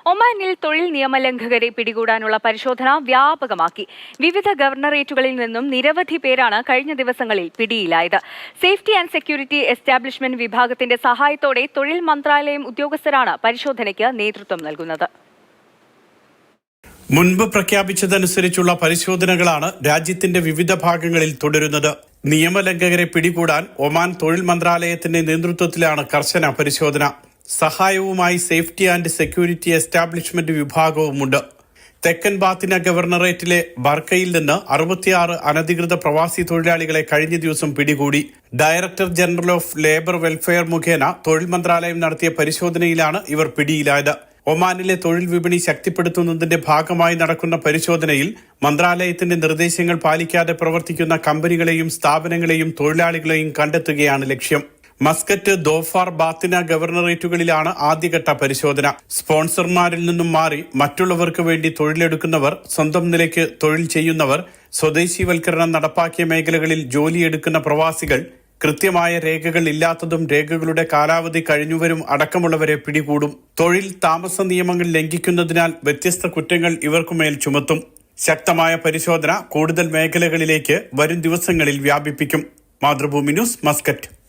ഒമാനിൽ തൊഴിൽ നിയമലംഘകരെ പിടികൂടാനുള്ള പരിശോധന വ്യാപകമാക്കി. വിവിധ ഗവർണറേറ്റുകളിൽ നിന്നും നിരവധി പേരാണ് കഴിഞ്ഞ ദിവസങ്ങളിൽ പിടിയിലായത്. സേഫ്റ്റി ആൻഡ് സെക്യൂരിറ്റി എസ്റ്റാബ്ലിഷ്മെന്റ് വിഭാഗത്തിന്റെ സഹായത്തോടെ തൊഴിൽ മന്ത്രാലയം ഉദ്യോഗസ്ഥരാണ് പരിശോധനയ്ക്ക് നേതൃത്വം നൽകുന്നത്. മുൻപ് പ്രഖ്യാപിച്ചതനുസരിച്ചുള്ള പരിശോധനകളാണ് രാജ്യത്തിന്റെ വിവിധ ഭാഗങ്ങളിൽ തുടരുന്നത്. നിയമലംഘകരെ പിടികൂടാൻ ഒമാൻ തൊഴിൽ മന്ത്രാലയത്തിന്റെ നേതൃത്വത്തിലാണ് കർശന പരിശോധന. സഹായവുമായി സേഫ്റ്റി ആൻഡ് സെക്യൂരിറ്റി എസ്റ്റാബ്ലിഷ്മെന്റ് വിഭാഗവുമുണ്ട്. തെക്കൻ ബാത്തിന ഗവർണറേറ്റിലെ ബർക്കയിൽ നിന്ന് 66 അനധികൃത പ്രവാസി തൊഴിലാളികളെ കഴിഞ്ഞ ദിവസം പിടികൂടി. Director general of labour welfare മുഖേന തൊഴിൽ മന്ത്രാലയം നടത്തിയ പരിശോധനയിലാണ് ഇവർ പിടിയിലായത്. ഒമാനിലെ തൊഴിൽ വിപണി ശക്തിപ്പെടുത്തുന്നതിന്റെ ഭാഗമായി നടക്കുന്ന പരിശോധനയിൽ മന്ത്രാലയത്തിന്റെ നിർദ്ദേശങ്ങൾ പാലിക്കാതെ പ്രവർത്തിക്കുന്ന കമ്പനികളെയും സ്ഥാപനങ്ങളെയും തൊഴിലാളികളെയും കണ്ടെത്തുകയാണ് ലക്ഷ്യം. മസ്കറ്റ്, ദോഫാർ, ബാത്തിന ഗവർണറേറ്റുകളിലാണ് ആദ്യഘട്ട പരിശോധന. സ്പോൺസർമാരിൽ നിന്നും മാറി മറ്റുള്ളവർക്ക് വേണ്ടി തൊഴിലെടുക്കുന്നവർ, സ്വന്തം നിലയ്ക്ക് തൊഴിൽ ചെയ്യുന്നവർ, സ്വദേശീവൽക്കരണം നടപ്പാക്കിയ മേഖലകളിൽ ജോലിയെടുക്കുന്ന പ്രവാസികൾ, കൃത്യമായ രേഖകൾ ഇല്ലാത്തതും രേഖകളുടെ കാലാവധി കഴിഞ്ഞവരും അടക്കമുള്ളവരെ പിടികൂടും. തൊഴിൽ താമസ നിയമങ്ങൾ ലംഘിക്കുന്നതിനാൽ വ്യത്യസ്ത കുറ്റങ്ങൾ ഇവർക്കുമേൽ ചുമത്തും. ശക്തമായ പരിശോധന കൂടുതൽ മേഖലകളിലേക്ക് വരും ദിവസങ്ങളിൽ വ്യാപിപ്പിക്കും. Mathrubhumi news, Muscat.